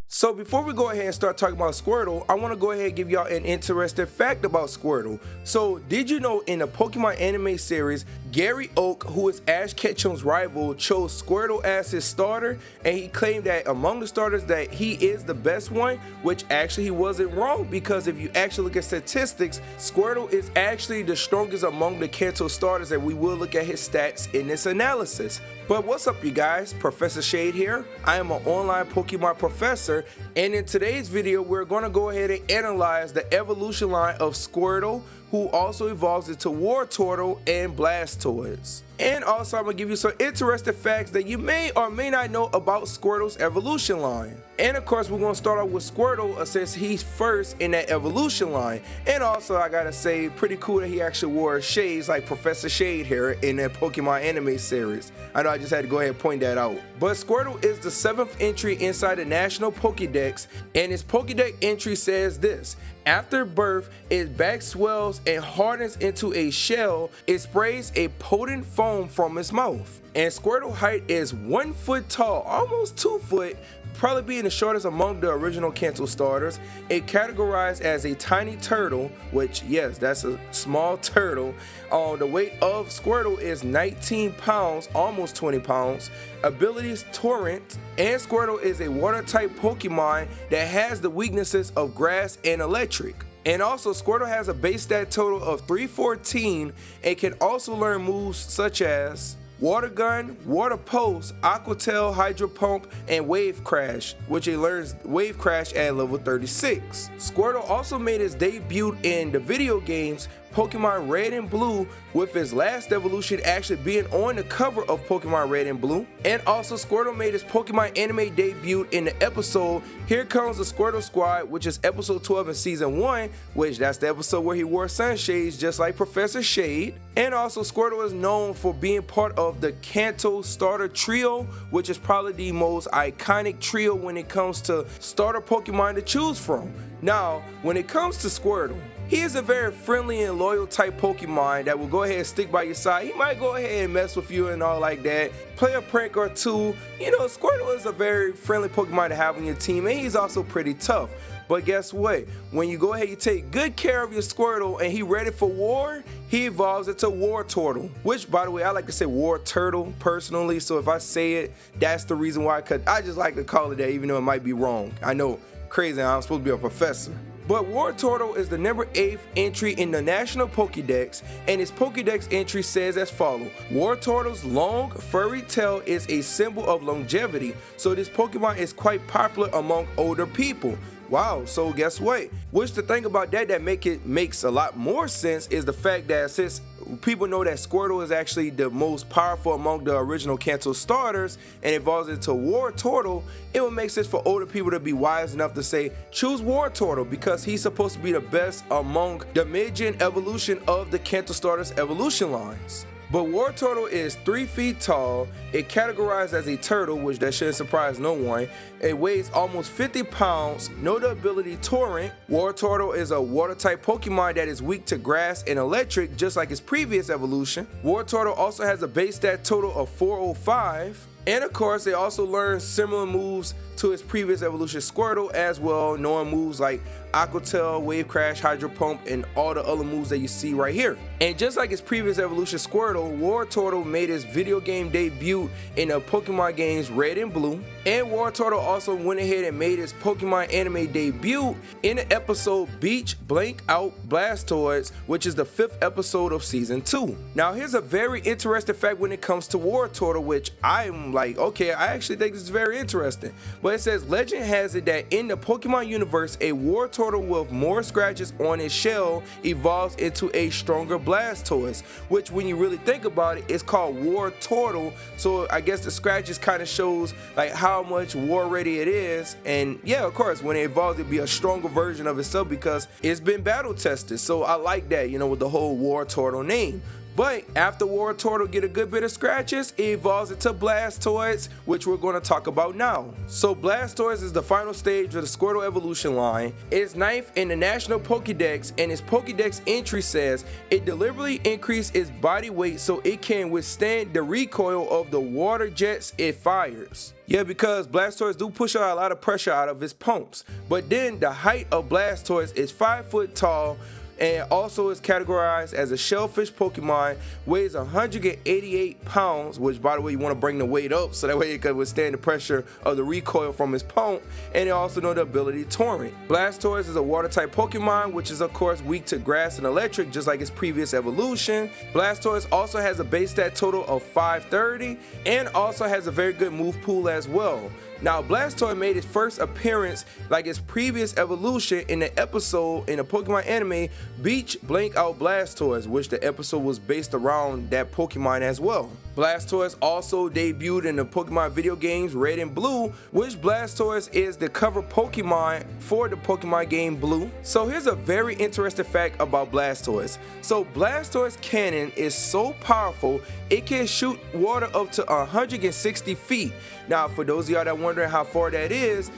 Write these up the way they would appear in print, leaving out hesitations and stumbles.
So before we go ahead and start talking about Squirtle, I want to go ahead and give y'all an interesting fact about Squirtle. So did you know in the Pokemon anime series, Gary Oak, who is Ash Ketchum's rival, chose Squirtle as his starter, and he claimed that among the starters that he is the best one, which actually he wasn't wrong, because if you actually look at statistics, Squirtle is actually the strongest among the Kanto starters, and we will look at his stats in this analysis. But what's up, you guys? Professor Shade here. I am an online Pokemon professor, and in today's video we're going to go ahead and analyze the evolution line of Squirtle, who also evolves into Wartortle and Blastoise. And also I'm going to give you some interesting facts that you may or may not know about Squirtle's evolution line. And of course we're going to start off with Squirtle since he's first in that evolution line. And also I gotta say, pretty cool that he actually wore shades like Professor Shade here in that Pokemon anime series. I know I just had to go ahead and point that out. But Squirtle is the 7th entry inside the National Pokédex, and his Pokédex entry says this: after birth, its back swells and hardens into a shell. It sprays a potent foam from its mouth. And Squirtle height is 1 foot tall, almost 2 foot, probably being the shortest among the original Kanto starters. It categorized as a tiny turtle, which yes, that's a small turtle. The weight of Squirtle is 19 pounds, almost 20 pounds. Abilities Torrent, and Squirtle is a water type Pokemon that has the weaknesses of grass and electric. And also Squirtle has a base stat total of 314 and can also learn moves such as Water Gun, Water Pulse, Aqua Tail, Hydro Pump, and Wave Crash, which it learns Wave Crash at level 36. Squirtle also made his debut in the video games Pokemon Red and Blue, with his last evolution actually being on the cover of Pokemon Red and Blue. And also Squirtle made his Pokemon anime debut in the episode Here Comes the Squirtle Squad, which is episode 12 in season 1, which that's the episode where he wore sunshades just like Professor Shade. And also Squirtle is known for being part of the Kanto starter trio, which is probably the most iconic trio when it comes to starter Pokemon to choose from. Now, when it comes to Squirtle, he is a very friendly and loyal type Pokemon that will go ahead and stick by your side. He might go ahead and mess with you and all like that, play a prank or two. You know, Squirtle is a very friendly Pokemon to have on your team, and he's also pretty tough. But guess what? When you go ahead and take good care of your Squirtle and he ready for war, he evolves into Wartortle. Which, by the way, I like to say Warturtle personally, so if I say it, that's the reason why, because I just like to call it that even though it might be wrong. I know, crazy, I'm supposed to be a professor. But Wartortle is the number 8th entry in the National Pokédex, and its Pokédex entry says as follows: Wartortle's long, furry tail is a symbol of longevity, so this Pokemon is quite popular among older people. Wow, so guess what? Which the thing about that makes a lot more sense is the fact that since people know that Squirtle is actually the most powerful among the original Kanto starters and evolves into Wartortle, it would make sense for older people to be wise enough to say choose Wartortle because he's supposed to be the best among the mid-gen evolution of the Kanto starters evolution lines. But Wartortle is 3 feet tall, it categorized as a turtle, which that shouldn't surprise no one. It weighs almost 50 pounds, know the ability Torrent. Wartortle is a water type Pokemon that is weak to grass and electric, just like its previous evolution. Wartortle also has a base stat total of 405. And of course, they also learn similar moves to its previous evolution Squirtle as well, knowing moves like Aqua Tail, Wave Crash, Hydro Pump, and all the other moves that you see right here. And just like its previous evolution Squirtle, Wartortle made its video game debut in the Pokemon games Red and Blue. And Wartortle also went ahead and made its Pokemon anime debut in the episode Beach Blank Out Blastoise, which is the 5th episode of season 2. Now here's a very interesting fact when it comes to Wartortle, which I'm like, okay, I actually think this is very interesting. But it says legend has it that in the Pokemon universe, a Wartortle with more scratches on its shell evolves into a stronger Blastoise, which when you really think about it, it's called Wartortle. So I guess the scratches kind of shows like how much war ready it is. And yeah, of course, when it evolves, it'll be a stronger version of itself because it's been battle tested. So I like that, you know, with the whole Wartortle name. But after Wartortle get a good bit of scratches, it evolves into Blastoise, which we're going to talk about now. So Blastoise is the final stage of the Squirtle evolution line. It's 9th in the National Pokédex, and its Pokédex entry says it deliberately increased its body weight so it can withstand the recoil of the water jets it fires. Yeah, because Blastoise do push out a lot of pressure out of its pumps. But then the height of Blastoise is 5 foot tall, and also is categorized as a shellfish Pokemon, weighs 188 pounds, which by the way you want to bring the weight up so that way it can withstand the pressure of the recoil from its pump, and it also know the ability Torrent. Blastoise is a water type Pokemon, which is of course weak to grass and electric just like its previous evolution. Blastoise also has a base stat total of 530 and also has a very good move pool as well. Now, Blastoise made its first appearance like its previous evolution in the episode in the Pokemon anime Beach Blank Out Blastoise, which the episode was based around that Pokemon as well. Blastoise also debuted in the Pokemon video games Red and Blue, which Blastoise is the cover Pokemon for the Pokemon game Blue. So here's a very interesting fact about Blastoise. So Blastoise cannon is so powerful it can shoot water up to 160 feet. Now for those of y'all that wondering how far that is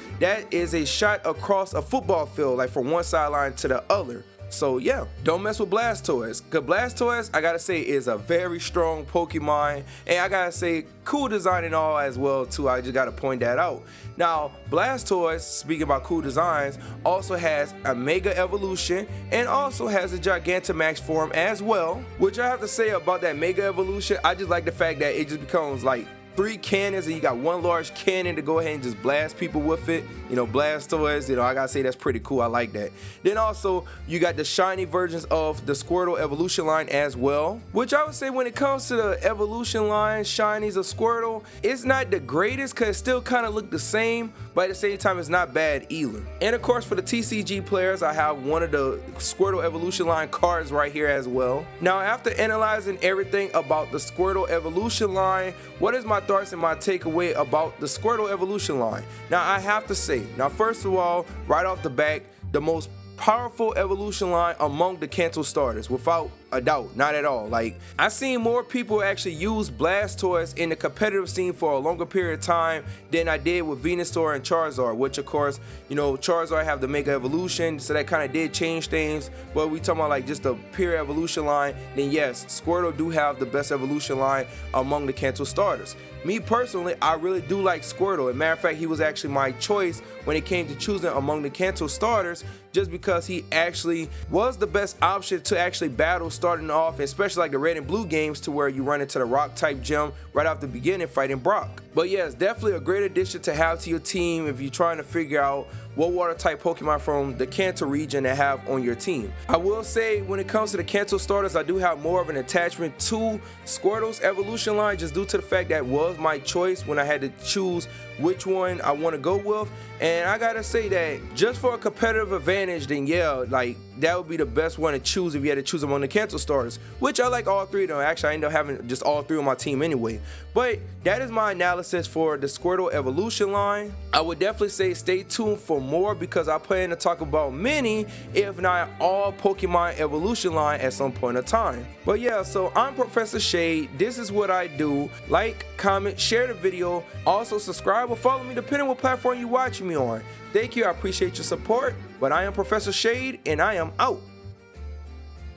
a shot across a football field, like from one sideline to the other. So yeah, don't mess with Blastoise, because Blastoise, I gotta say, is a very strong Pokemon, and I gotta say, cool design and all as well too. I just gotta point that out. Now, Blastoise, speaking about cool designs, also has a Mega Evolution and also has a Gigantamax form as well, which I have to say about that Mega Evolution, I just like the fact that it just becomes like 3 cannons and you got one large cannon to go ahead and just blast people with it. You know, Blastoise, you know, I gotta say that's pretty cool. I like that. Then also you got the shiny versions of the Squirtle evolution line as well, which I would say when it comes to the evolution line shinies of Squirtle, it's not the greatest because it still kind of look the same, but at the same time it's not bad either. And of course for the TCG players, I have one of the Squirtle evolution line cards right here as well. Now after analyzing everything about the Squirtle evolution line, what is my thoughts and my takeaway about the Squirtle evolution line? Now I have to say, now first of all, right off the bat, the most powerful evolution line among the Kanto starters, without a doubt, not at all. Like, I've seen more people actually use Blastoise in the competitive scene for a longer period of time than I did with Venusaur and Charizard, which of course, you know, Charizard have the Mega Evolution, so that kind of did change things. But we talking about like just the pure evolution line, then yes, Squirtle do have the best evolution line among the Kanto starters. Me personally, I really do like Squirtle. As a matter of fact, he was actually my choice when it came to choosing among the Kanto starters, just because he actually was the best option to actually battle starting off, especially like the Red and Blue games, to where you run into the rock type gym right off the beginning fighting Brock. But yeah, it's definitely a great addition to have to your team if you're trying to figure out what water type Pokemon from the Kanto region to have on your team. I will say when it comes to the Kanto starters, I do have more of an attachment to Squirtle's evolution line, just due to the fact that was my choice when I had to choose which one I want to go with. And I gotta say that just for a competitive advantage, then yeah, like that would be the best one to choose if you had to choose among the Kanto starters, which I like all three of them. Actually, I ended up having just all three on my team anyway. But that is my analysis for the Squirtle evolution line. I would definitely say stay tuned for more, because I plan to talk about many, if not all, Pokemon evolution line at some point in time. But yeah, so I'm Professor Shade. This is what I do. Like, comment, share the video. Also subscribe or follow me depending on what platform you're watching me on. Thank you, I appreciate your support. But I am Professor Shade, and I am out.